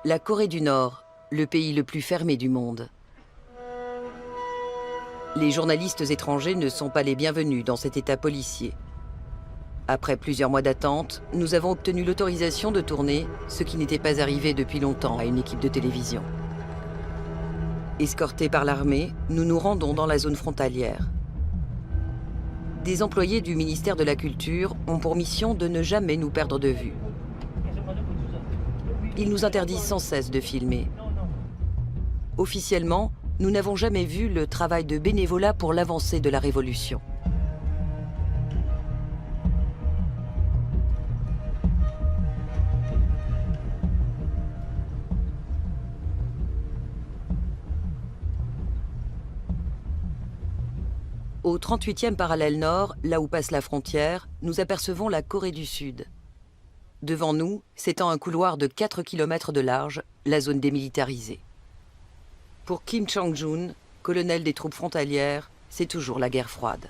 La Corée du Nord, le pays le plus fermé du monde. Les journalistes étrangers ne sont pas les bienvenus dans cet état policier. Après plusieurs mois d'attente, nous avons obtenu l'autorisation de tourner, ce qui n'était pas arrivé depuis longtemps à une équipe de télévision. Escortés par l'armée, nous nous rendons dans la zone frontalière. Des employés du ministère de la Culture ont pour mission de ne jamais nous perdre de vue. Ils nous interdisent sans cesse de filmer. Officiellement, nous n'avons jamais vu le travail de bénévolat pour l'avancée de la révolution. Au 38e parallèle nord, là où passe la frontière, nous apercevons la Corée du Sud. Devant nous s'étend un couloir de 4 km de large, la zone démilitarisée. Pour Kim Chang-jun, colonel des troupes frontalières, c'est toujours la guerre froide.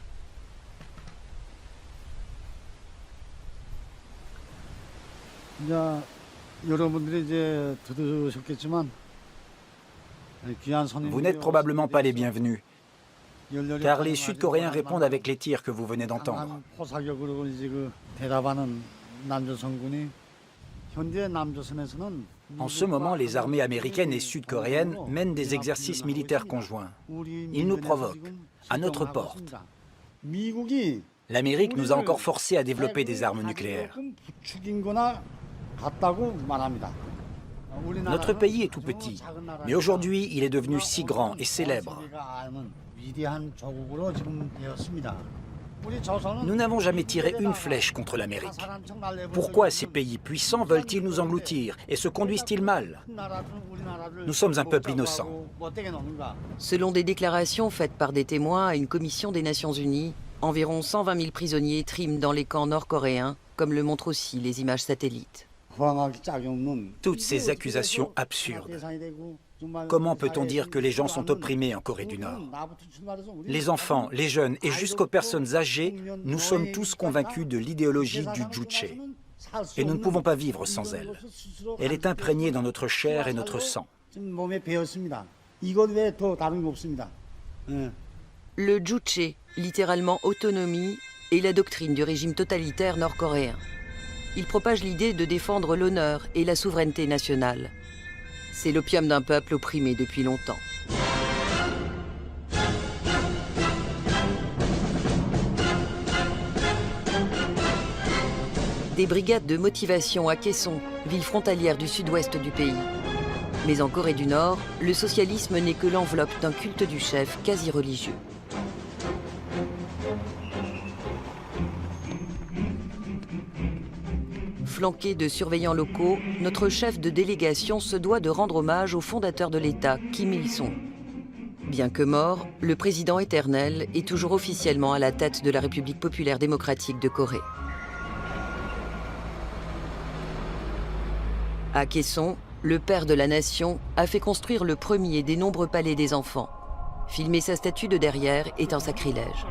Vous n'êtes probablement pas les bienvenus, car les Sud-Coréens répondent avec les tirs que vous venez d'entendre. En ce moment, les armées américaines et sud-coréennes mènent des exercices militaires conjoints. Ils nous provoquent, à notre porte. L'Amérique nous a encore forcés à développer des armes nucléaires. Notre pays est tout petit, mais aujourd'hui, il est devenu si grand et célèbre. Nous n'avons jamais tiré une flèche contre l'Amérique. Pourquoi ces pays puissants veulent-ils nous engloutir et se conduisent-ils mal? Nous sommes un peuple innocent. Selon des déclarations faites par des témoins à une commission des Nations Unies, environ 120 000 prisonniers triment dans les camps nord-coréens, comme le montrent aussi les images satellites. Toutes ces accusations absurdes. Comment peut-on dire que les gens sont opprimés en Corée du Nord? Les enfants, les jeunes et jusqu'aux personnes âgées, nous sommes tous convaincus de l'idéologie du Juche. Et nous ne pouvons pas vivre sans elle. Elle est imprégnée dans notre chair et notre sang. Le Juche, littéralement autonomie, est la doctrine du régime totalitaire nord-coréen. Il propage l'idée de défendre l'honneur et la souveraineté nationale. C'est l'opium d'un peuple opprimé depuis longtemps. Des brigades de motivation à Kaesong, ville frontalière du sud-ouest du pays. Mais en Corée du Nord, le socialisme n'est que l'enveloppe d'un culte du chef quasi religieux. Flanqué de surveillants locaux, notre chef de délégation se doit de rendre hommage au fondateur de l'État, Kim Il-sung. Bien que mort, le président éternel est toujours officiellement à la tête de la République populaire démocratique de Corée. À Kaesong, le père de la nation a fait construire le premier des nombreux palais des enfants. Filmer sa statue de derrière est un sacrilège.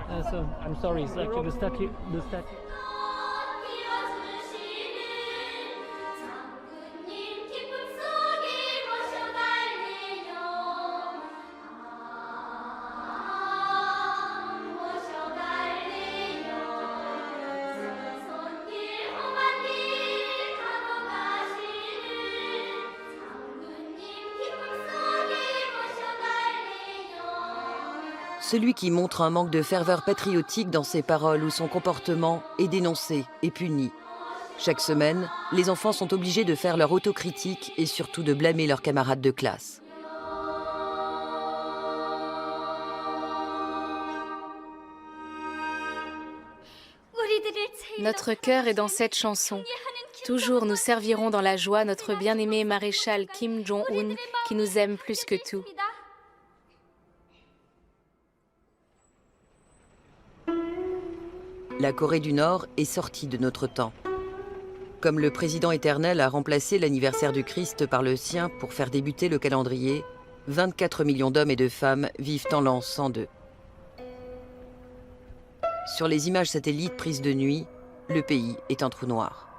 Celui qui montre un manque de ferveur patriotique dans ses paroles ou son comportement est dénoncé et puni. Chaque semaine, les enfants sont obligés de faire leur autocritique et surtout de blâmer leurs camarades de classe. Notre cœur est dans cette chanson. Toujours nous servirons dans la joie notre bien-aimé maréchal Kim Jong-un qui nous aime plus que tout. La Corée du Nord est sortie de notre temps. Comme le président éternel a remplacé l'anniversaire du Christ par le sien pour faire débuter le calendrier, 24 millions d'hommes et de femmes vivent en l'an 102. Sur les images satellites prises de nuit, le pays est un trou noir.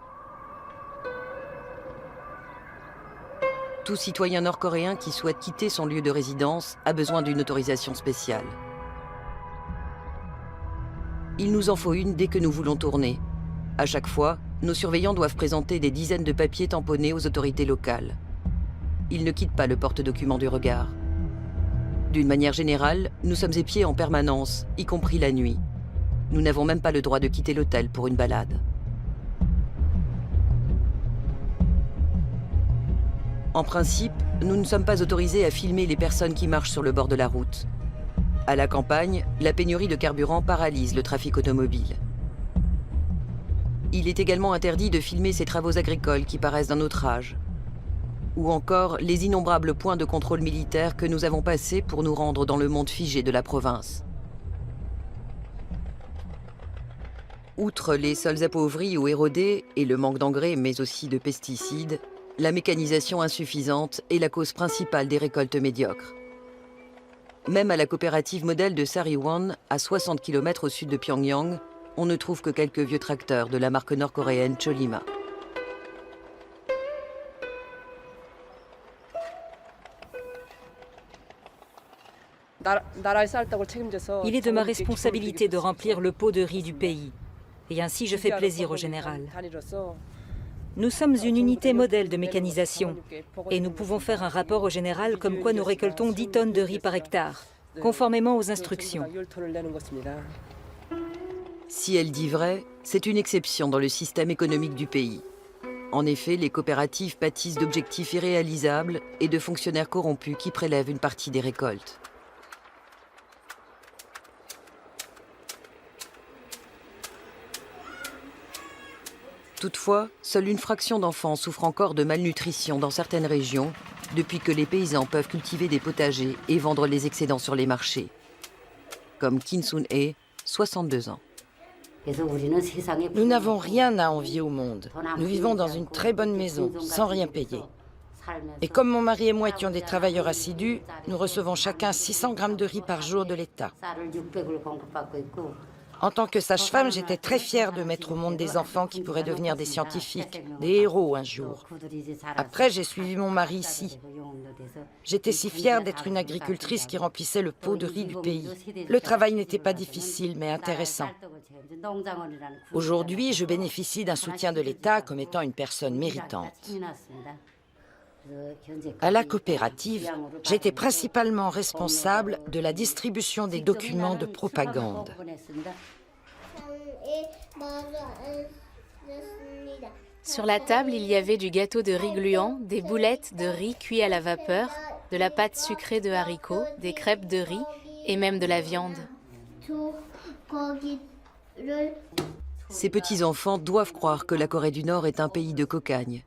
Tout citoyen nord-coréen qui souhaite quitter son lieu de résidence a besoin d'une autorisation spéciale. Il nous en faut une dès que nous voulons tourner. À chaque fois, nos surveillants doivent présenter des dizaines de papiers tamponnés aux autorités locales. Ils ne quittent pas le porte-document du regard. D'une manière générale, nous sommes épiés en permanence, y compris la nuit. Nous n'avons même pas le droit de quitter l'hôtel pour une balade. En principe, nous ne sommes pas autorisés à filmer les personnes qui marchent sur le bord de la route. À la campagne, la pénurie de carburant paralyse le trafic automobile. Il est également interdit de filmer ces travaux agricoles qui paraissent d'un autre âge. Ou encore les innombrables points de contrôle militaire que nous avons passés pour nous rendre dans le monde figé de la province. Outre les sols appauvris ou érodés et le manque d'engrais mais aussi de pesticides, la mécanisation insuffisante est la cause principale des récoltes médiocres. Même à la coopérative modèle de Sariwon, à 60 km au sud de Pyongyang, on ne trouve que quelques vieux tracteurs de la marque nord-coréenne Cholima. Il est de ma responsabilité de remplir le pot de riz du pays. Et ainsi je fais plaisir au général. Nous sommes une unité modèle de mécanisation et nous pouvons faire un rapport au général comme quoi nous récoltons 10 tonnes de riz par hectare, conformément aux instructions. Si elle dit vrai, c'est une exception dans le système économique du pays. En effet, les coopératives pâtissent d'objectifs irréalisables et de fonctionnaires corrompus qui prélèvent une partie des récoltes. Toutefois, seule une fraction d'enfants souffrent encore de malnutrition dans certaines régions, depuis que les paysans peuvent cultiver des potagers et vendre les excédents sur les marchés. Comme Kim Sun-hee, 62 ans. Nous n'avons rien à envier au monde. Nous vivons dans une très bonne maison, sans rien payer. Et comme mon mari et moi étions des travailleurs assidus, nous recevons chacun 600 grammes de riz par jour de l'État. En tant que sage-femme, j'étais très fière de mettre au monde des enfants qui pourraient devenir des scientifiques, des héros un jour. Après, j'ai suivi mon mari ici. J'étais si fière d'être une agricultrice qui remplissait le pot de riz du pays. Le travail n'était pas difficile, mais intéressant. Aujourd'hui, je bénéficie d'un soutien de l'État comme étant une personne méritante. À la coopérative, j'étais principalement responsable de la distribution des documents de propagande. Sur la table, il y avait du gâteau de riz gluant, des boulettes de riz cuit à la vapeur, de la pâte sucrée de haricots, des crêpes de riz et même de la viande. Ces petits-enfants doivent croire que la Corée du Nord est un pays de cocagne.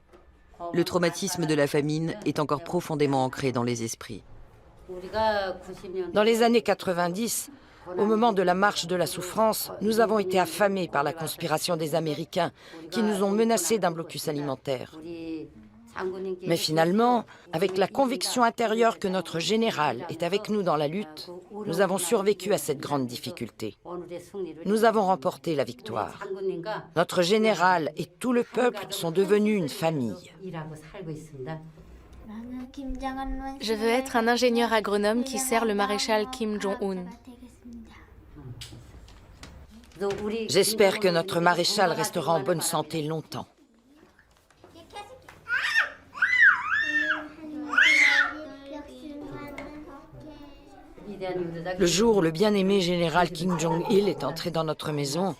Le traumatisme de la famine est encore profondément ancré dans les esprits. Dans les années 90, au moment de la marche de la souffrance, nous avons été affamés par la conspiration des Américains qui nous ont menacés d'un blocus alimentaire. Mais finalement, avec la conviction intérieure que notre général est avec nous dans la lutte, nous avons survécu à cette grande difficulté. Nous avons remporté la victoire. Notre général et tout le peuple sont devenus une famille. Je veux être un ingénieur agronome qui sert le maréchal Kim Jong-un. J'espère que notre maréchal restera en bonne santé longtemps. Le jour où le bien-aimé général Kim Jong-il est entré dans notre maison,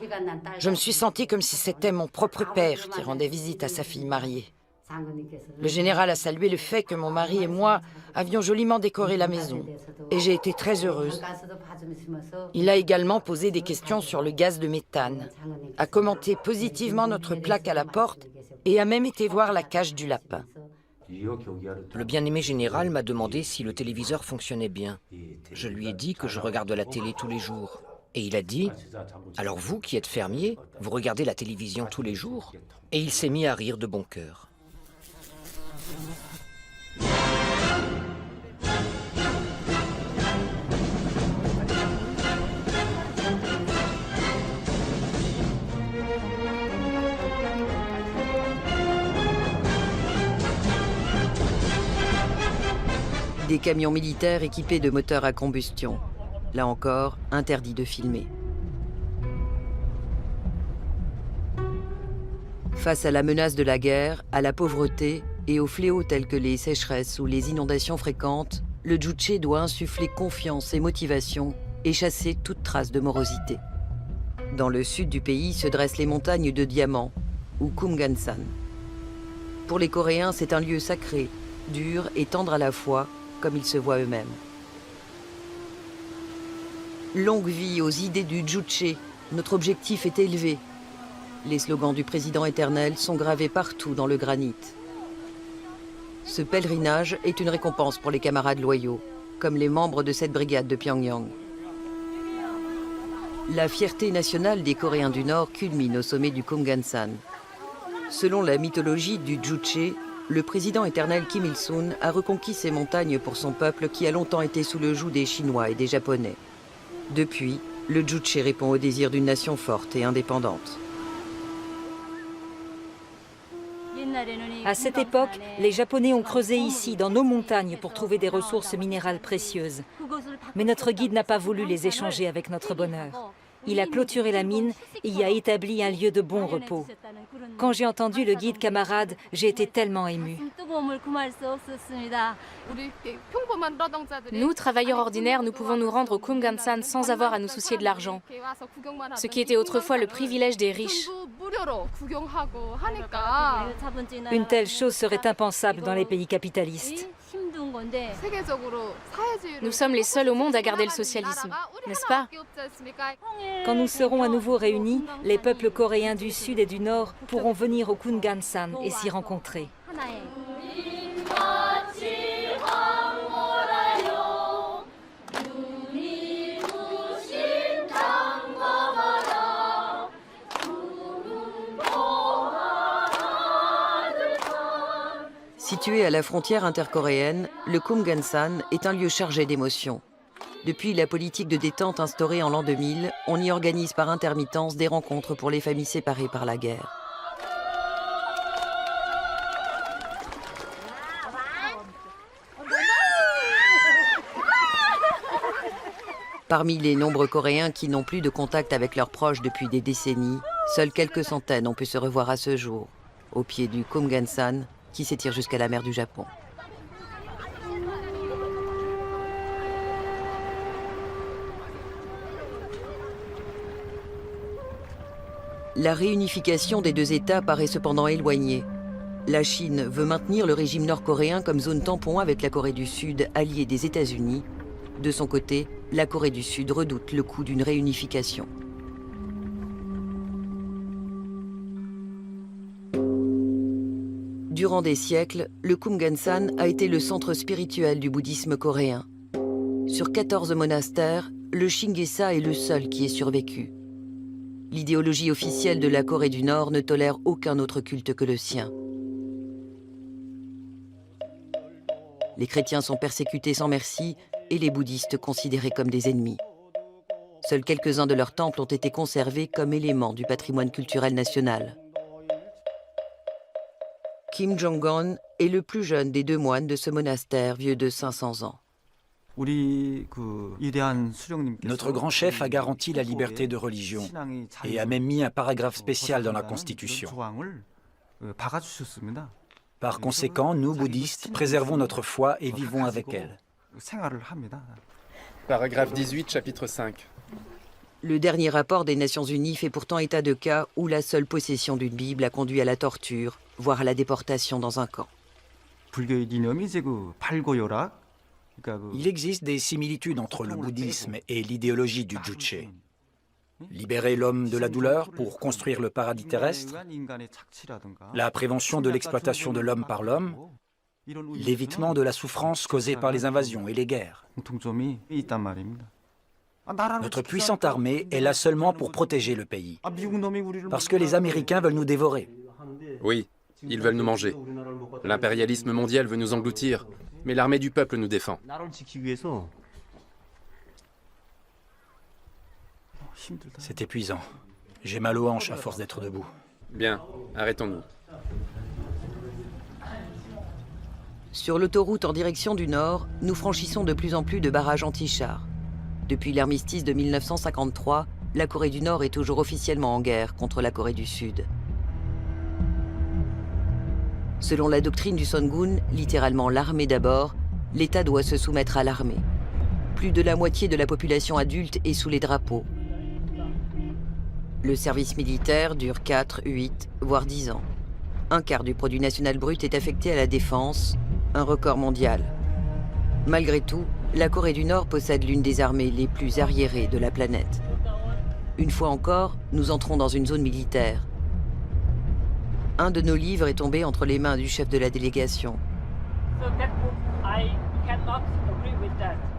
je me suis sentie comme si c'était mon propre père qui rendait visite à sa fille mariée. Le général a salué le fait que mon mari et moi avions joliment décoré la maison, et j'ai été très heureuse. Il a également posé des questions sur le gaz de méthane, a commenté positivement notre plaque à la porte et a même été voir la cage du lapin. Le bien-aimé général m'a demandé si le téléviseur fonctionnait bien. Je lui ai dit que je regarde la télé tous les jours. Et il a dit « Alors vous qui êtes fermier, vous regardez la télévision tous les jours ?» Et il s'est mis à rire de bon cœur. Des camions militaires équipés de moteurs à combustion. Là encore, interdit de filmer. Face à la menace de la guerre, à la pauvreté et aux fléaux tels que les sécheresses ou les inondations fréquentes, le Juche doit insuffler confiance et motivation et chasser toute trace de morosité. Dans le sud du pays se dressent les montagnes de diamants, ou Kumgansan. Pour les Coréens, c'est un lieu sacré, dur et tendre à la fois, comme ils se voient eux-mêmes. Longue vie aux idées du Juche, notre objectif est élevé. Les slogans du président éternel sont gravés partout dans le granit. Ce pèlerinage est une récompense pour les camarades loyaux, comme les membres de cette brigade de Pyongyang. La fierté nationale des Coréens du Nord culmine au sommet du Kumgansan. Selon la mythologie du Juche, le président éternel Kim Il-sung a reconquis ces montagnes pour son peuple qui a longtemps été sous le joug des Chinois et des Japonais. Depuis, le Juche répond au désir d'une nation forte et indépendante. À cette époque, les Japonais ont creusé ici, dans nos montagnes, pour trouver des ressources minérales précieuses. Mais notre guide n'a pas voulu les échanger avec notre bonheur. Il a clôturé la mine et y a établi un lieu de bon repos. Quand j'ai entendu le guide camarade, j'ai été tellement émue. Nous, travailleurs ordinaires, nous pouvons nous rendre au Kumgansan sans avoir à nous soucier de l'argent, ce qui était autrefois le privilège des riches. Une telle chose serait impensable dans les pays capitalistes. Nous sommes les seuls au monde à garder le socialisme, n'est-ce pas? Quand nous serons à nouveau réunis, les peuples coréens du Sud et du Nord pourront venir au Kumgansan et s'y rencontrer. Situé à la frontière intercoréenne, le Kumgansan est un lieu chargé d'émotions. Depuis la politique de détente instaurée en l'an 2000, on y organise par intermittence des rencontres pour les familles séparées par la guerre. Parmi les nombreux Coréens qui n'ont plus de contact avec leurs proches depuis des décennies, seules quelques centaines ont pu se revoir à ce jour, au pied du Kumgansan, qui s'étire jusqu'à la mer du Japon. La réunification des deux États paraît cependant éloignée. La Chine veut maintenir le régime nord-coréen comme zone tampon avec la Corée du Sud, alliée des États-Unis. De son côté, la Corée du Sud redoute le coût d'une réunification. Durant des siècles, le Kumgansan a été le centre spirituel du bouddhisme coréen. Sur 14 monastères, le Shingesa est le seul qui ait survécu. L'idéologie officielle de la Corée du Nord ne tolère aucun autre culte que le sien. Les chrétiens sont persécutés sans merci et les bouddhistes considérés comme des ennemis. Seuls quelques-uns de leurs temples ont été conservés comme éléments du patrimoine culturel national. Kim Jong-un est le plus jeune des deux moines de ce monastère vieux de 500 ans. Notre grand chef a garanti la liberté de religion et a même mis un paragraphe spécial dans la Constitution. Par conséquent, nous, bouddhistes, préservons notre foi et vivons avec elle. Paragraphe 18, chapitre 5. Le dernier rapport des Nations Unies fait pourtant état de cas où la seule possession d'une Bible a conduit à la torture, voire à la déportation dans un camp. Il existe des similitudes entre le bouddhisme et l'idéologie du Juche. Libérer l'homme de la douleur pour construire le paradis terrestre, la prévention de l'exploitation de l'homme par l'homme, l'évitement de la souffrance causée par les invasions et les guerres. Notre puissante armée est là seulement pour protéger le pays, parce que les Américains veulent nous dévorer. Oui, ils veulent nous manger. L'impérialisme mondial veut nous engloutir, mais l'armée du peuple nous défend. C'est épuisant. J'ai mal aux hanches à force d'être debout. Bien, arrêtons-nous. Sur l'autoroute en direction du nord, nous franchissons de plus en plus de barrages anti-chars. Depuis l'armistice de 1953, la Corée du Nord est toujours officiellement en guerre contre la Corée du Sud. Selon la doctrine du Songun, littéralement l'armée d'abord, l'État doit se soumettre à l'armée. Plus de la moitié de la population adulte est sous les drapeaux. Le service militaire dure 4, 8, voire 10 ans. Un quart du produit national brut est affecté à la défense, un record mondial. Malgré tout, la Corée du Nord possède l'une des armées les plus arriérées de la planète. Une fois encore, nous entrons dans une zone militaire. Un de nos livres est tombé entre les mains du chef de la délégation.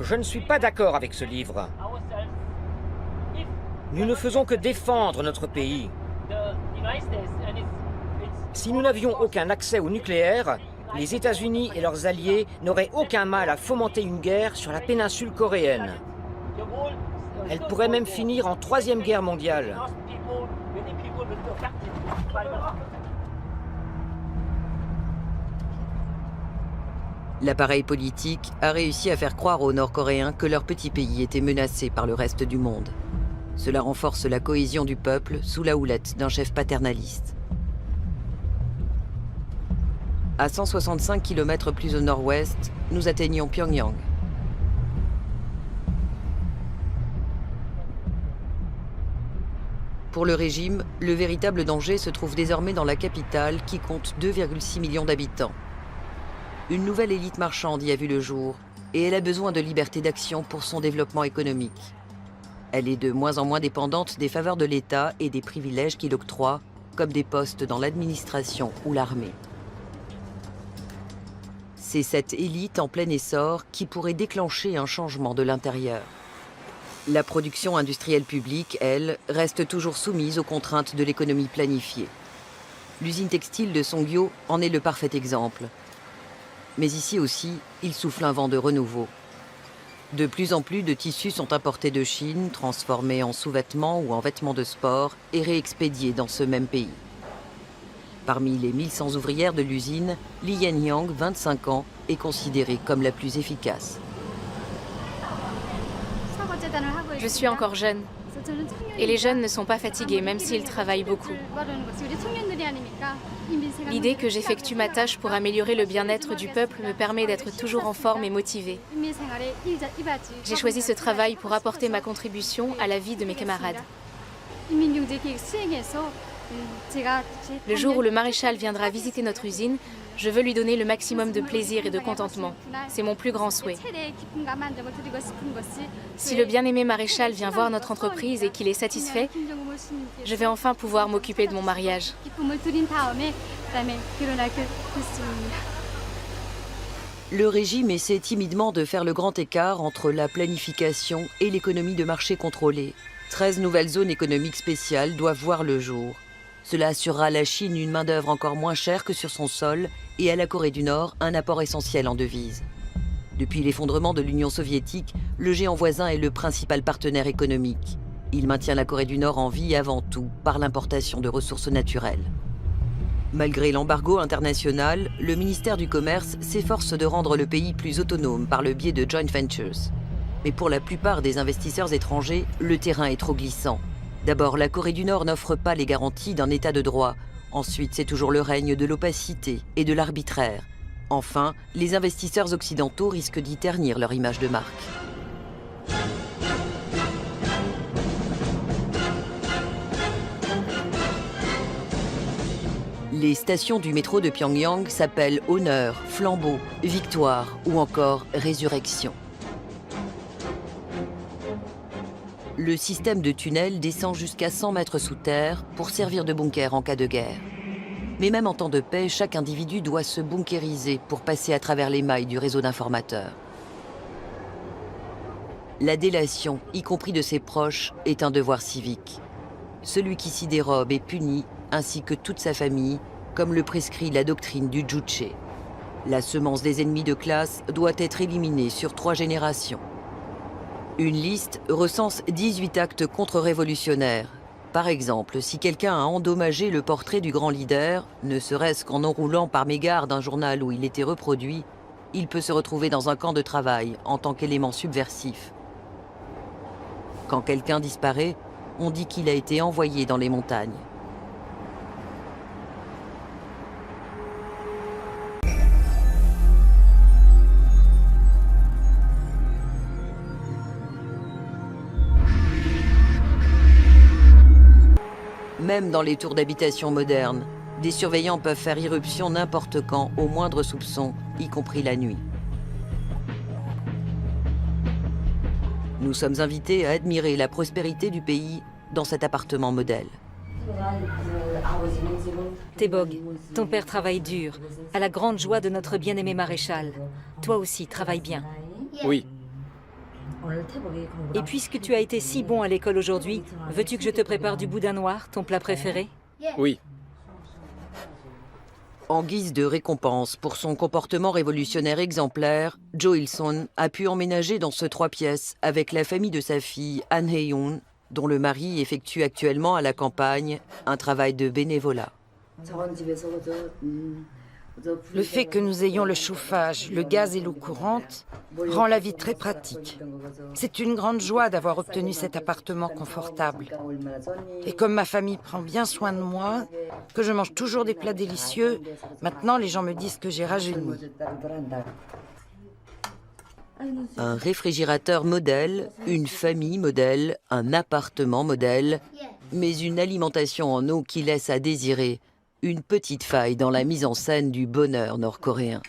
Je ne suis pas d'accord avec ce livre. Nous ne faisons que défendre notre pays. Si nous n'avions aucun accès au nucléaire, les États-Unis et leurs alliés n'auraient aucun mal à fomenter une guerre sur la péninsule coréenne. Elle pourrait même finir en 3e guerre mondiale. L'appareil politique a réussi à faire croire aux Nord-Coréens que leur petit pays était menacé par le reste du monde. Cela renforce la cohésion du peuple sous la houlette d'un chef paternaliste. À 165 km plus au nord-ouest, nous atteignons Pyongyang. Pour le régime, le véritable danger se trouve désormais dans la capitale qui compte 2,6 millions d'habitants. Une nouvelle élite marchande y a vu le jour et elle a besoin de liberté d'action pour son développement économique. Elle est de moins en moins dépendante des faveurs de l'État et des privilèges qu'il octroie, comme des postes dans l'administration ou l'armée. C'est cette élite en plein essor qui pourrait déclencher un changement de l'intérieur. La production industrielle publique, elle, reste toujours soumise aux contraintes de l'économie planifiée. L'usine textile de Songgyo en est le parfait exemple. Mais ici aussi, il souffle un vent de renouveau. De plus en plus de tissus sont importés de Chine, transformés en sous-vêtements ou en vêtements de sport et réexpédiés dans ce même pays. Parmi les 1100 ouvrières de l'usine, Lee Yen-hyang, 25 ans, est considérée comme la plus efficace. Je suis encore jeune. Et les jeunes ne sont pas fatigués, même s'ils travaillent beaucoup. L'idée que j'effectue ma tâche pour améliorer le bien-être du peuple me permet d'être toujours en forme et motivée. J'ai choisi ce travail pour apporter ma contribution à la vie de mes camarades. Le jour où le maréchal viendra visiter notre usine, je veux lui donner le maximum de plaisir et de contentement. C'est mon plus grand souhait. Si le bien-aimé maréchal vient voir notre entreprise et qu'il est satisfait, je vais enfin pouvoir m'occuper de mon mariage. Le régime essaie timidement de faire le grand écart entre la planification et l'économie de marché contrôlée. 13 nouvelles zones économiques spéciales doivent voir le jour. Cela assurera à la Chine une main-d'œuvre encore moins chère que sur son sol et à la Corée du Nord un apport essentiel en devises. Depuis l'effondrement de l'Union soviétique, le géant voisin est le principal partenaire économique. Il maintient la Corée du Nord en vie avant tout par l'importation de ressources naturelles. Malgré l'embargo international, le ministère du Commerce s'efforce de rendre le pays plus autonome par le biais de joint ventures. Mais pour la plupart des investisseurs étrangers, le terrain est trop glissant. D'abord, la Corée du Nord n'offre pas les garanties d'un état de droit. Ensuite, c'est toujours le règne de l'opacité et de l'arbitraire. Enfin, les investisseurs occidentaux risquent d'y ternir leur image de marque. Les stations du métro de Pyongyang s'appellent Honneur, Flambeau, Victoire ou encore Résurrection. Le système de tunnels descend jusqu'à 100 mètres sous terre pour servir de bunker en cas de guerre. Mais même en temps de paix, chaque individu doit se bunkériser pour passer à travers les mailles du réseau d'informateurs. La délation, y compris de ses proches, est un devoir civique. Celui qui s'y dérobe est puni, ainsi que toute sa famille, comme le prescrit la doctrine du Juche. La semence des ennemis de classe doit être éliminée sur 3 générations. Une liste recense 18 actes contre-révolutionnaires. Par exemple, si quelqu'un a endommagé le portrait du grand leader, ne serait-ce qu'en enroulant par mégarde un journal où il était reproduit, il peut se retrouver dans un camp de travail en tant qu'élément subversif. Quand quelqu'un disparaît, on dit qu'il a été envoyé dans les montagnes. Même dans les tours d'habitation modernes, des surveillants peuvent faire irruption n'importe quand, au moindre soupçon, y compris la nuit. Nous sommes invités à admirer la prospérité du pays dans cet appartement modèle. Tebog, ton père travaille dur, à la grande joie de notre bien-aimé maréchal. Toi aussi, travaille bien. Oui, Et puisque tu as été si bon à l'école aujourd'hui, veux-tu que je te prépare du boudin noir, ton plat préféré? oui. En guise de récompense pour son comportement révolutionnaire exemplaire, Joe Hilson a pu emménager dans ce 3 pièces avec la famille de sa fille An Hye-yoon, dont le mari effectue actuellement à la campagne un travail de bénévolat. Le fait que nous ayons le chauffage, le gaz et l'eau courante rend la vie très pratique. C'est une grande joie d'avoir obtenu cet appartement confortable. Et comme ma famille prend bien soin de moi, que je mange toujours des plats délicieux, maintenant les gens me disent que j'ai rajeuni. Un réfrigérateur modèle, une famille modèle, un appartement modèle, mais une alimentation en eau qui laisse à désirer, une petite faille dans la mise en scène du bonheur nord-coréen.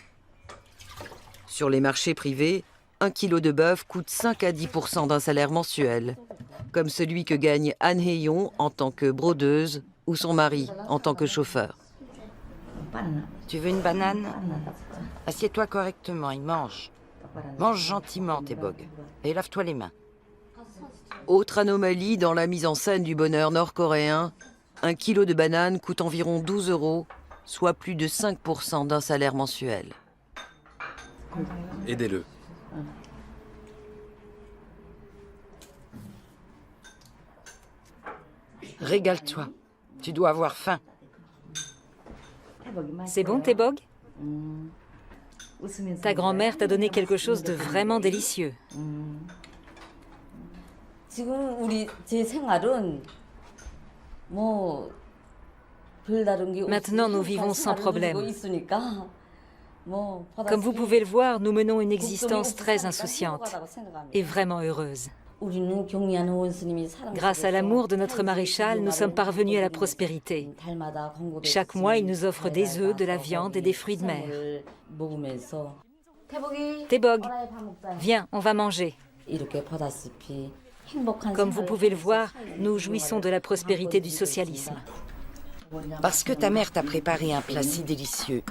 Sur les marchés privés, 1 kilo de bœuf coûte 5 à 10% d'un salaire mensuel, comme celui que gagne An Hye-yoon en tant que brodeuse ou son mari en tant que chauffeur. Tu veux une banane? Assieds-toi correctement et mange. Mange gentiment, Tebog, et lave-toi les mains. Autre anomalie dans la mise en scène du bonheur nord-coréen, 1 kilo de banane coûte environ 12 €, soit plus de 5% d'un salaire mensuel. Aidez-le. Régale-toi. Tu dois avoir faim. C'est bon, Tebog? Ta grand-mère t'a donné quelque chose de vraiment délicieux. Maintenant, nous vivons sans problème. Comme vous pouvez le voir, nous menons une existence très insouciante et vraiment heureuse. Grâce à l'amour de notre maréchal, nous sommes parvenus à la prospérité. Chaque mois, il nous offre des œufs, de la viande et des fruits de mer. Tebog, viens, on va manger. Comme vous pouvez le voir, nous jouissons de la prospérité du socialisme. Parce que ta mère t'a préparé un plat si délicieux,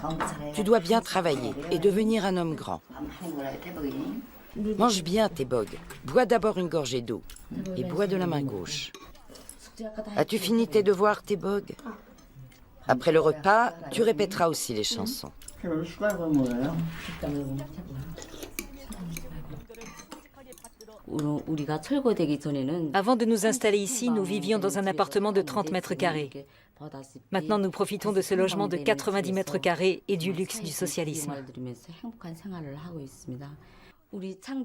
tu dois bien travailler et devenir un homme grand. Mange bien, Tebog. Bois d'abord une gorgée d'eau et bois de la main gauche. As-tu fini tes devoirs, Tebog? Après le repas, tu répéteras aussi les chansons. Avant de nous installer ici, nous vivions dans un appartement de 30 mètres carrés. Maintenant, nous profitons de ce logement de 90 mètres carrés et du luxe du socialisme.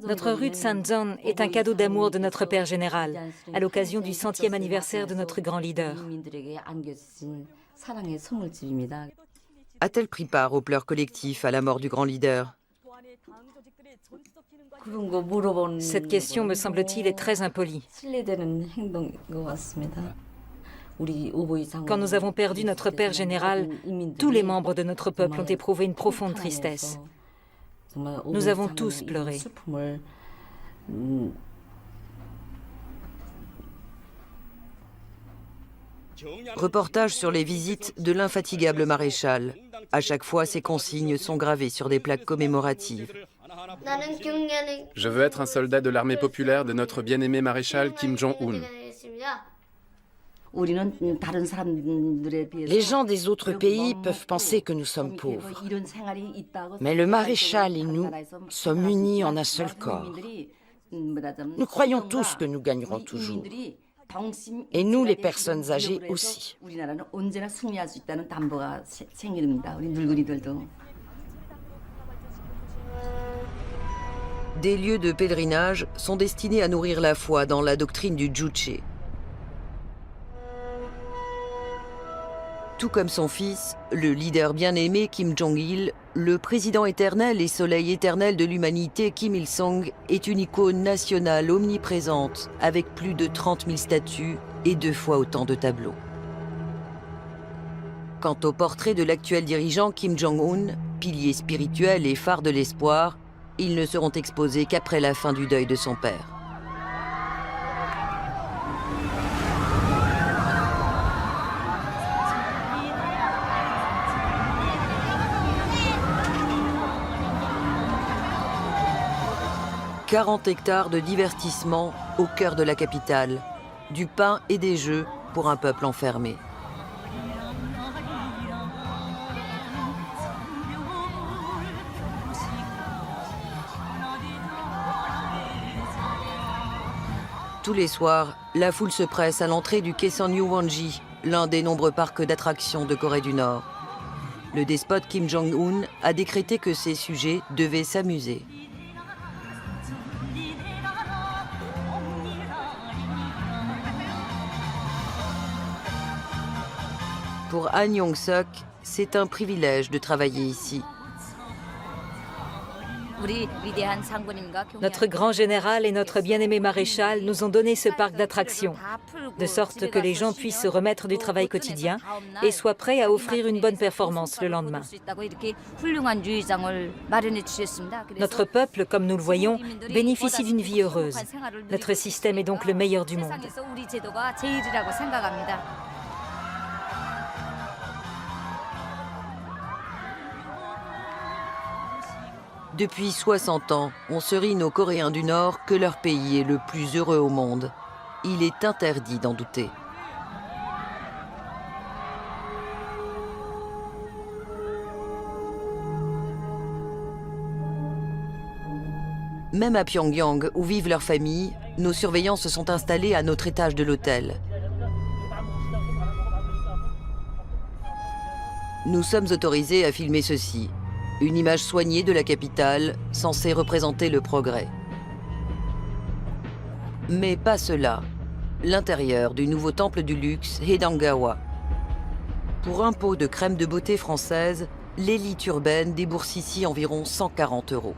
Notre rue de Sanzon est un cadeau d'amour de notre père général, à l'occasion du 100e anniversaire de notre grand leader. A-t-elle pris part aux pleurs collectifs à la mort du grand leader? Cette question, me semble-t-il, est très impolie. Quand nous avons perdu notre père général, tous les membres de notre peuple ont éprouvé une profonde tristesse. Nous avons tous pleuré. Reportage sur les visites de l'infatigable maréchal. À chaque fois, ces consignes sont gravées sur des plaques commémoratives. Je veux être un soldat de l'armée populaire de notre bien-aimé maréchal Kim Jong-un. Les gens des autres pays peuvent penser que nous sommes pauvres. Mais le maréchal et nous sommes unis en un seul corps. Nous croyons tous que nous gagnerons toujours. Et nous, les personnes âgées aussi. Des lieux de pèlerinage sont destinés à nourrir la foi dans la doctrine du Juche. Tout comme son fils, le leader bien-aimé Kim Jong-il, le président éternel et soleil éternel de l'humanité Kim Il-sung est une icône nationale omniprésente avec plus de 30 000 statues et 2 fois autant de tableaux. Quant au portrait de l'actuel dirigeant Kim Jong-un, pilier spirituel et phare de l'espoir, ils ne seront exposés qu'après la fin du deuil de son père. « 40 hectares de divertissement au cœur de la capitale, du pain et des jeux pour un peuple enfermé. Tous les soirs, la foule se presse à l'entrée du Kaesong Yuwonji, l'un des nombreux parcs d'attractions de Corée du Nord. Le despote Kim Jong-un a décrété que ses sujets devaient s'amuser. Pour Han Yong-seok, c'est un privilège de travailler ici. Notre grand général et notre bien-aimé maréchal nous ont donné ce parc d'attractions, de sorte que les gens puissent se remettre du travail quotidien et soient prêts à offrir une bonne performance le lendemain. Notre peuple, comme nous le voyons, bénéficie d'une vie heureuse. Notre système est donc le meilleur du monde. Depuis 60 ans, on serine aux Coréens du Nord que leur pays est le plus heureux au monde. Il est interdit d'en douter. Même à Pyongyang, où vivent leurs familles, nos surveillants se sont installés à notre étage de l'hôtel. Nous sommes autorisés à filmer ceci. Une image soignée de la capitale, censée représenter le progrès. Mais pas cela. L'intérieur du nouveau temple du luxe, Haedangawa. Pour un pot de crème de beauté française, l'élite urbaine débourse ici environ 140 €.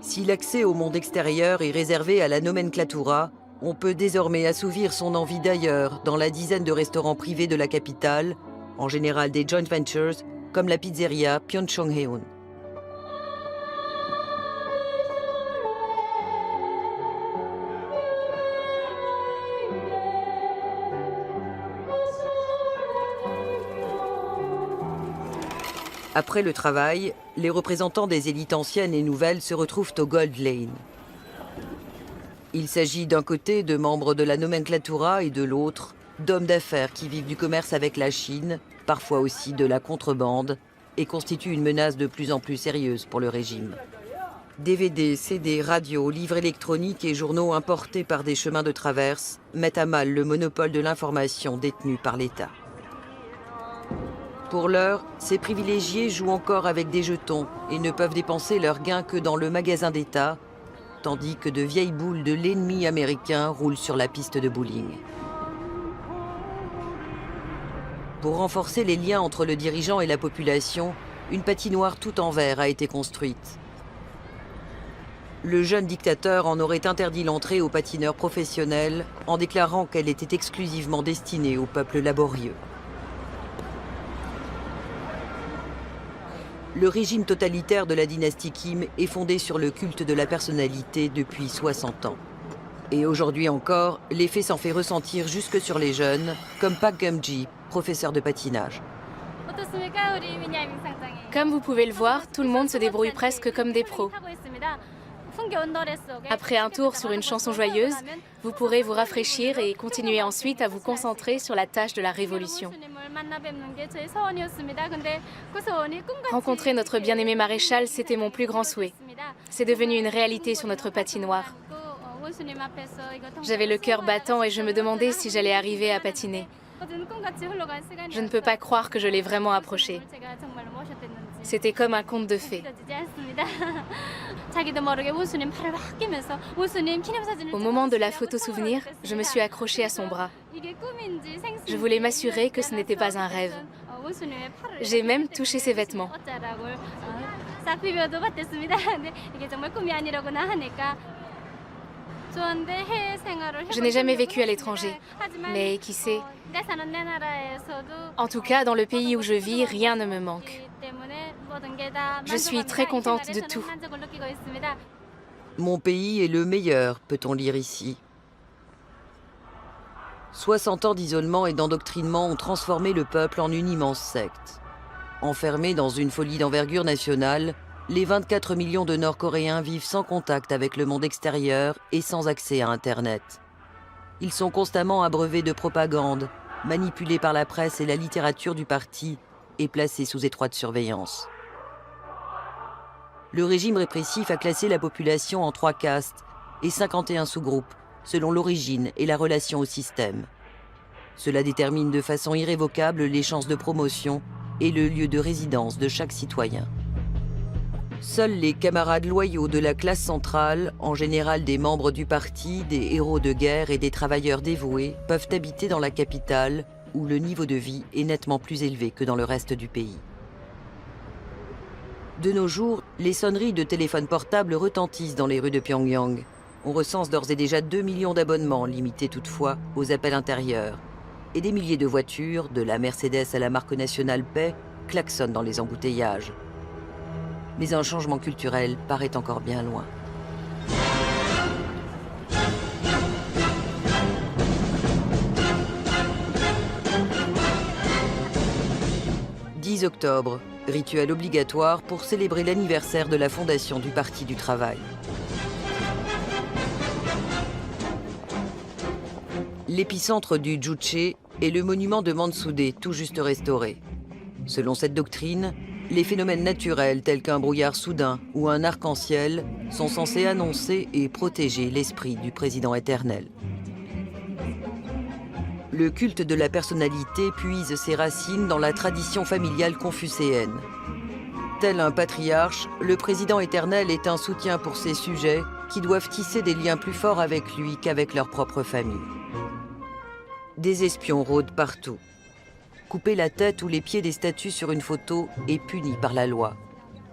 Si l'accès au monde extérieur est réservé à la nomenclatura, on peut désormais assouvir son envie d'ailleurs dans la dizaine de restaurants privés de la capitale, en général des joint ventures, comme la pizzeria Pyeongchonghaeun. Après le travail, les représentants des élites anciennes et nouvelles se retrouvent au Gold Lane. Il s'agit d'un côté de membres de la nomenclatura et de l'autre d'hommes d'affaires qui vivent du commerce avec la Chine, parfois aussi de la contrebande, et constituent une menace de plus en plus sérieuse pour le régime. DVD, CD, radios, livres électroniques et journaux importés par des chemins de traverse mettent à mal le monopole de l'information détenu par l'État. Pour l'heure, ces privilégiés jouent encore avec des jetons et ne peuvent dépenser leurs gains que dans le magasin d'État, tandis que de vieilles boules de l'ennemi américain roulent sur la piste de bowling. Pour renforcer les liens entre le dirigeant et la population, une patinoire tout en verre a été construite. Le jeune dictateur en aurait interdit l'entrée aux patineurs professionnels en déclarant qu'elle était exclusivement destinée au peuple laborieux. Le régime totalitaire de la dynastie Kim est fondé sur le culte de la personnalité depuis 60 ans. Et aujourd'hui encore, l'effet s'en fait ressentir jusque sur les jeunes, comme Park Geum-ji, professeur de patinage. Comme vous pouvez le voir, tout le monde se débrouille presque comme des pros. Après un tour sur une chanson joyeuse, vous pourrez vous rafraîchir et continuer ensuite à vous concentrer sur la tâche de la révolution. Rencontrer notre bien-aimé maréchal, c'était mon plus grand souhait. C'est devenu une réalité sur notre patinoire. J'avais le cœur battant et je me demandais si j'allais arriver à patiner. Je ne peux pas croire que je l'ai vraiment approché. C'était comme un conte de fées. Au moment de la photo souvenir, je me suis accrochée à son bras. Je voulais m'assurer que ce n'était pas un rêve. J'ai même touché ses vêtements. Je n'ai jamais vécu à l'étranger, mais qui sait? En tout cas, dans le pays où je vis, rien ne me manque. Je suis très contente de tout. Mon pays est le meilleur, peut-on lire ici. 60 ans d'isolement et d'endoctrinement ont transformé le peuple en une immense secte. Enfermés dans une folie d'envergure nationale, les 24 millions de Nord-Coréens vivent sans contact avec le monde extérieur et sans accès à Internet. Ils sont constamment abreuvés de propagande, manipulés par la presse et la littérature du parti et placés sous étroite surveillance. Le régime répressif a classé la population en 3 castes et 51 sous-groupes, selon l'origine et la relation au système. Cela détermine de façon irrévocable les chances de promotion et le lieu de résidence de chaque citoyen. Seuls les camarades loyaux de la classe centrale, en général des membres du parti, des héros de guerre et des travailleurs dévoués, peuvent habiter dans la capitale, où le niveau de vie est nettement plus élevé que dans le reste du pays. De nos jours, les sonneries de téléphones portables retentissent dans les rues de Pyongyang. On recense d'ores et déjà 2 millions d'abonnements, limités toutefois aux appels intérieurs. Et des milliers de voitures, de la Mercedes à la marque nationale Paix, klaxonnent dans les embouteillages. Mais un changement culturel paraît encore bien loin. « 10 octobre, rituel obligatoire pour célébrer l'anniversaire de la fondation du Parti du Travail. L'épicentre du Juche est le monument de Mansudae, tout juste restauré. Selon cette doctrine, les phénomènes naturels tels qu'un brouillard soudain ou un arc-en-ciel sont censés annoncer et protéger l'esprit du président éternel. Le culte de la personnalité puise ses racines dans la tradition familiale confucéenne. Tel un patriarche, le président éternel est un soutien pour ses sujets qui doivent tisser des liens plus forts avec lui qu'avec leur propre famille. Des espions rôdent partout. Couper la tête ou les pieds des statues sur une photo est puni par la loi.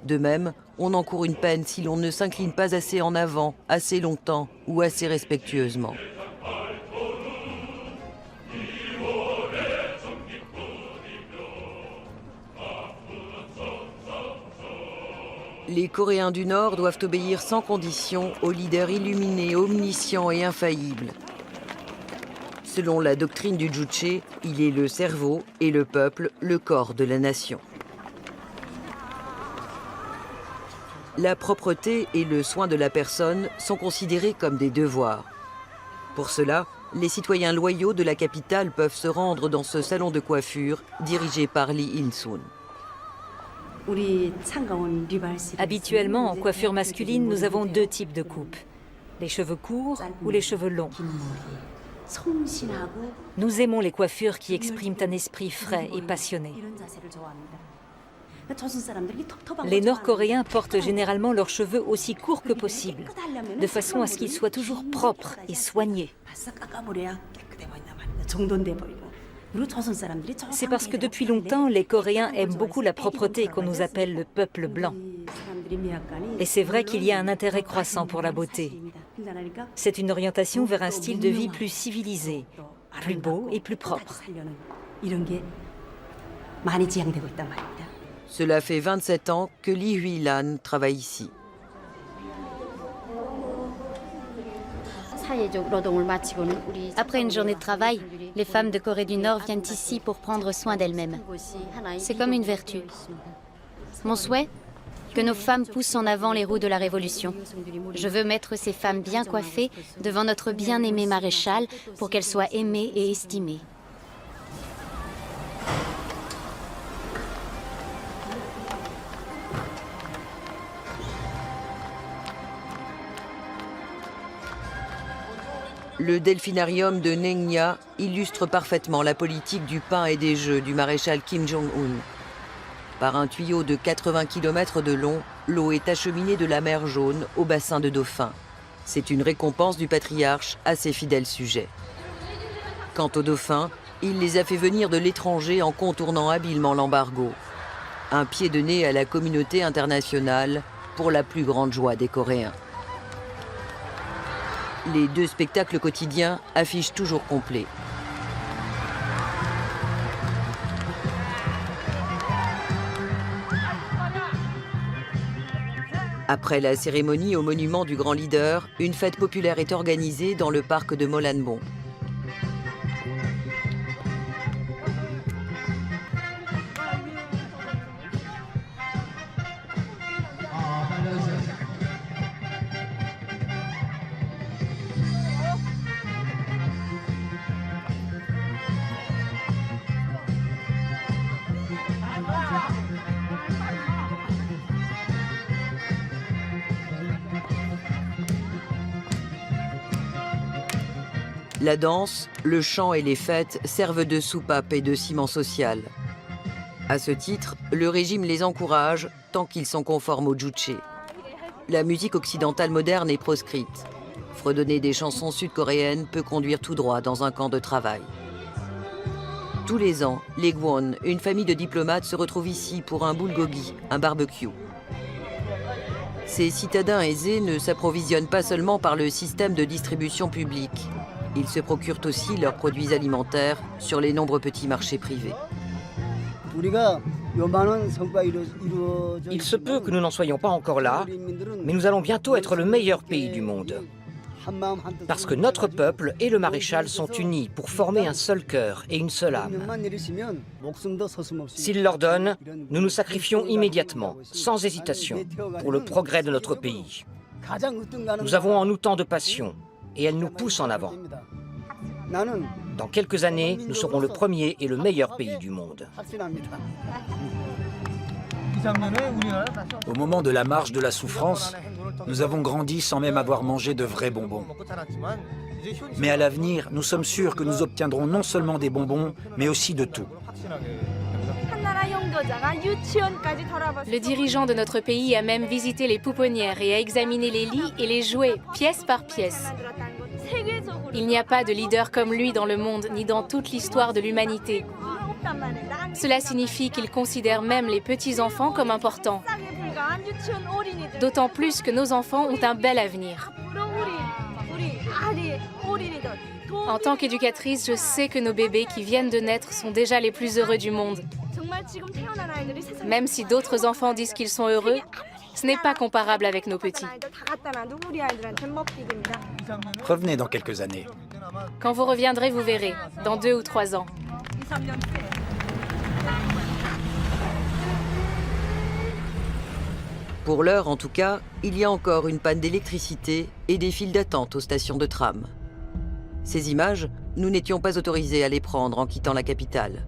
De même, on encourt une peine si l'on ne s'incline pas assez en avant, assez longtemps ou assez respectueusement. Les Coréens du Nord doivent obéir sans condition au leader illuminé, omniscient et infaillible. Selon la doctrine du Juche, il est le cerveau et le peuple, le corps de la nation. La propreté et le soin de la personne sont considérés comme des devoirs. Pour cela, les citoyens loyaux de la capitale peuvent se rendre dans ce salon de coiffure dirigé par Lee In-soon. Habituellement, en coiffure masculine, nous avons 2 types de coupes. Les cheveux courts ou les cheveux longs. Nous aimons les coiffures qui expriment un esprit frais et passionné. Les Nord-Coréens portent généralement leurs cheveux aussi courts que possible, de façon à ce qu'ils soient toujours propres et soignés. C'est parce que depuis longtemps, les Coréens aiment beaucoup la propreté qu'on nous appelle le peuple blanc. Et c'est vrai qu'il y a un intérêt croissant pour la beauté. C'est une orientation vers un style de vie plus civilisé, plus beau et plus propre. Cela fait 27 ans que Lee Hui-lan travaille ici. Après une journée de travail, les femmes de Corée du Nord viennent ici pour prendre soin d'elles-mêmes. C'est comme une vertu. Mon souhait, que nos femmes poussent en avant les roues de la Révolution. Je veux mettre ces femmes bien coiffées devant notre bien-aimé maréchal pour qu'elles soient aimées et estimées. Le delphinarium de Ningya illustre parfaitement la politique du pain et des jeux du maréchal Kim Jong-un. Par un tuyau de 80 km de long, l'eau est acheminée de la mer Jaune au bassin de Dauphin. C'est une récompense du patriarche à ses fidèles sujets. Quant aux dauphins, il les a fait venir de l'étranger en contournant habilement l'embargo. Un pied de nez à la communauté internationale pour la plus grande joie des Coréens. Les 2 spectacles quotidiens affichent toujours complet. Après la cérémonie au monument du grand leader, une fête populaire est organisée dans le parc de Molanbon. La danse, le chant et les fêtes servent de soupape et de ciment social. À ce titre, le régime les encourage tant qu'ils sont conformes au juche. La musique occidentale moderne est proscrite. Fredonner des chansons sud-coréennes peut conduire tout droit dans un camp de travail. Tous les ans, les Gwon, une famille de diplomates, se retrouvent ici pour un bulgogi, un barbecue. Ces citadins aisés ne s'approvisionnent pas seulement par le système de distribution publique. Ils se procurent aussi leurs produits alimentaires sur les nombreux petits marchés privés. Il se peut que nous n'en soyons pas encore là, mais nous allons bientôt être le meilleur pays du monde. Parce que notre peuple et le maréchal sont unis pour former un seul cœur et une seule âme. S'il leur donne, nous nous sacrifions immédiatement, sans hésitation, pour le progrès de notre pays. Nous avons en nous tant de passion, et elle nous pousse en avant. Dans quelques années, nous serons le premier et le meilleur pays du monde. Au moment de la marche de la souffrance, nous avons grandi sans même avoir mangé de vrais bonbons. Mais à l'avenir, nous sommes sûrs que nous obtiendrons non seulement des bonbons, mais aussi de tout. Le dirigeant de notre pays a même visité les pouponnières et a examiné les lits et les jouets, pièce par pièce. Il n'y a pas de leader comme lui dans le monde, ni dans toute l'histoire de l'humanité. Cela signifie qu'il considère même les petits-enfants comme importants. D'autant plus que nos enfants ont un bel avenir. En tant qu'éducatrice, je sais que nos bébés qui viennent de naître sont déjà les plus heureux du monde. Même si d'autres enfants disent qu'ils sont heureux, ce n'est pas comparable avec nos petits. Revenez dans quelques années. Quand vous reviendrez, vous verrez, dans 2 ou 3 ans. Pour l'heure, en tout cas, il y a encore une panne d'électricité et des files d'attente aux stations de tram. Ces images, nous n'étions pas autorisés à les prendre en quittant la capitale.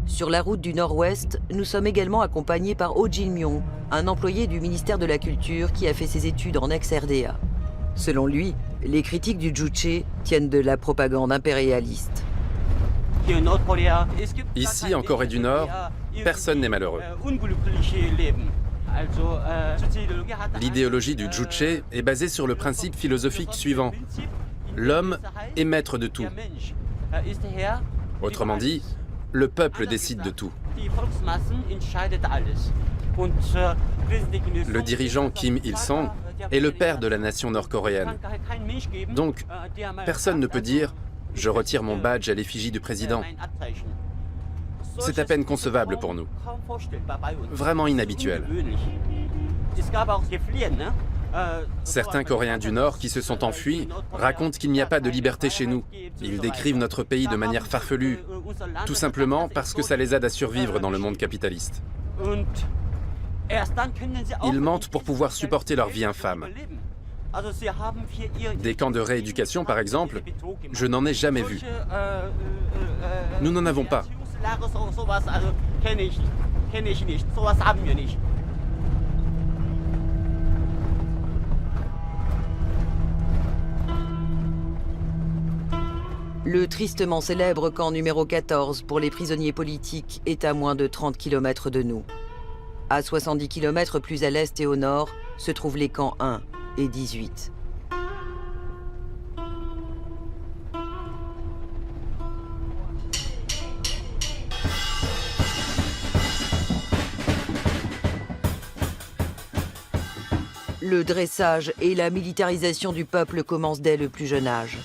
Sur la route du Nord-Ouest, nous sommes également accompagnés par Oh Jin-myung, un employé du ministère de la Culture qui a fait ses études en ex-RDA. Selon lui, les critiques du juche tiennent de la propagande impérialiste. Ici, en Corée du Nord, personne n'est malheureux. L'idéologie du juche est basée sur le principe philosophique suivant. L'homme est maître de tout. Autrement dit, le peuple décide de tout. Le dirigeant Kim Il-sung est le père de la nation nord-coréenne. Donc, personne ne peut dire « je retire mon badge à l'effigie du président ». C'est à peine concevable pour nous. Vraiment inhabituel. Certains Coréens du Nord qui se sont enfuis racontent qu'il n'y a pas de liberté chez nous. Ils décrivent notre pays de manière farfelue, tout simplement parce que ça les aide à survivre dans le monde capitaliste. Ils mentent pour pouvoir supporter leur vie infâme. Des camps de rééducation, par exemple, je n'en ai jamais vu. Nous n'en avons pas. Le tristement célèbre camp numéro 14 pour les prisonniers politiques est à moins de 30 km de nous. À 70 km plus à l'est et au nord se trouvent les camps 1 et 18. Le dressage et la militarisation du peuple commencent dès le plus jeune âge.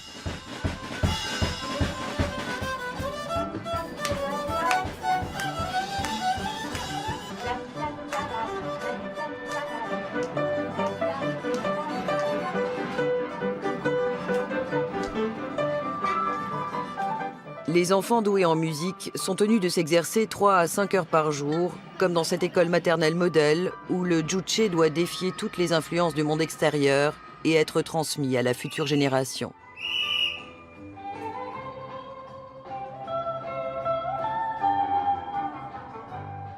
Les enfants doués en musique sont tenus de s'exercer 3 à 5 heures par jour, comme dans cette école maternelle modèle où le juche doit défier toutes les influences du monde extérieur et être transmis à la future génération.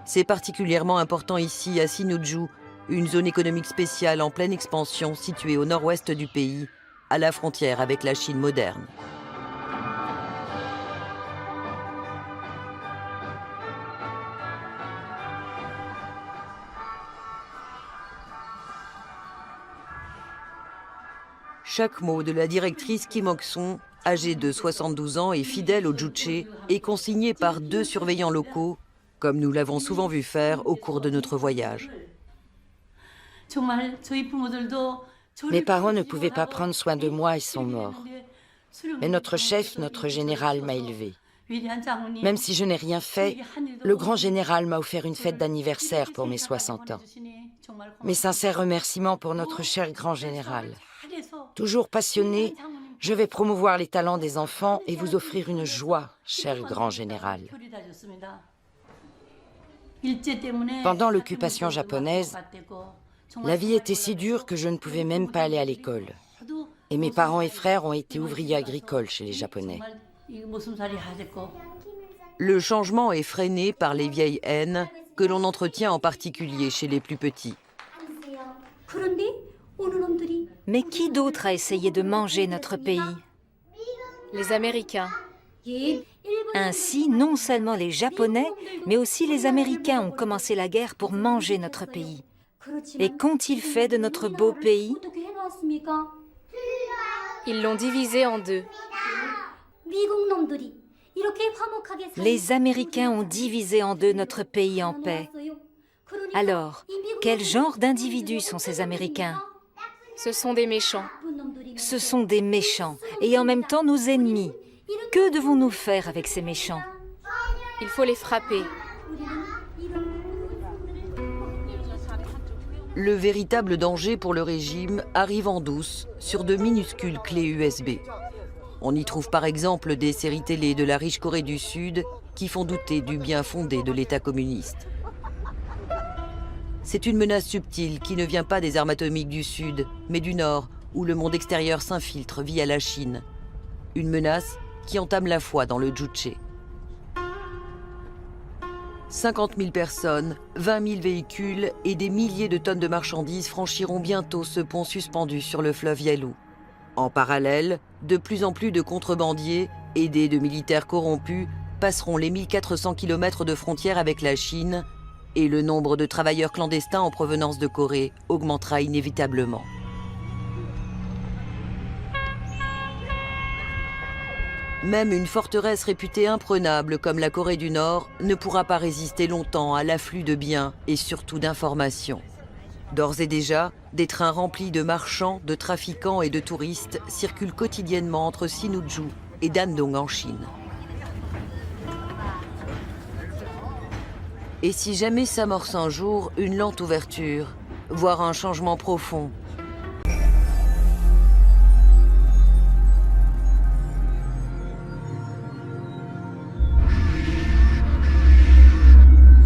C'est particulièrement important ici à Sinuiju, une zone économique spéciale en pleine expansion située au nord-ouest du pays, à la frontière avec la Chine moderne. Chaque mot de la directrice Kim Ok-sung, âgée de 72 ans et fidèle au juche, est consigné par 2 surveillants locaux, comme nous l'avons souvent vu faire au cours de notre voyage. Mes parents ne pouvaient pas prendre soin de moi et sont morts. Mais notre chef, notre général m'a élevé. Même si je n'ai rien fait, le grand général m'a offert une fête d'anniversaire pour mes 60 ans. Mes sincères remerciements pour notre cher grand général. Toujours passionné, je vais promouvoir les talents des enfants et vous offrir une joie, cher grand général. Pendant l'occupation japonaise, la vie était si dure que je ne pouvais même pas aller à l'école. Et mes parents et frères ont été ouvriers agricoles chez les Japonais. Le changement est freiné par les vieilles haines que l'on entretient en particulier chez les plus petits. Mais qui d'autre a essayé de manger notre pays? Les Américains. Ainsi, non seulement les Japonais, mais aussi les Américains ont commencé la guerre pour manger notre pays. Et qu'ont-ils fait de notre beau pays? Ils l'ont divisé en 2. Les Américains ont divisé en 2 notre pays en paix. Alors, quel genre d'individus sont ces Américains? Ce sont des méchants. Ce sont des méchants, et en même temps nos ennemis. Que devons-nous faire avec ces méchants? Il faut les frapper. Le véritable danger pour le régime arrive en douce sur de minuscules clés USB. On y trouve par exemple des séries télé de la riche Corée du Sud qui font douter du bien fondé de l'État communiste. C'est une menace subtile qui ne vient pas des armes atomiques du Sud, mais du Nord, où le monde extérieur s'infiltre via la Chine. Une menace qui entame la foi dans le juche. 50 000 personnes, 20 000 véhicules et des milliers de tonnes de marchandises franchiront bientôt ce pont suspendu sur le fleuve Yalu. En parallèle, de plus en plus de contrebandiers, aidés de militaires corrompus, passeront les 1400 km de frontière avec la Chine et le nombre de travailleurs clandestins en provenance de Corée augmentera inévitablement. Même une forteresse réputée imprenable comme la Corée du Nord ne pourra pas résister longtemps à l'afflux de biens et surtout d'informations. D'ores et déjà, des trains remplis de marchands, de trafiquants et de touristes circulent quotidiennement entre Sinuiju et Dandong en Chine. Et si jamais s'amorce un jour une lente ouverture, voire un changement profond,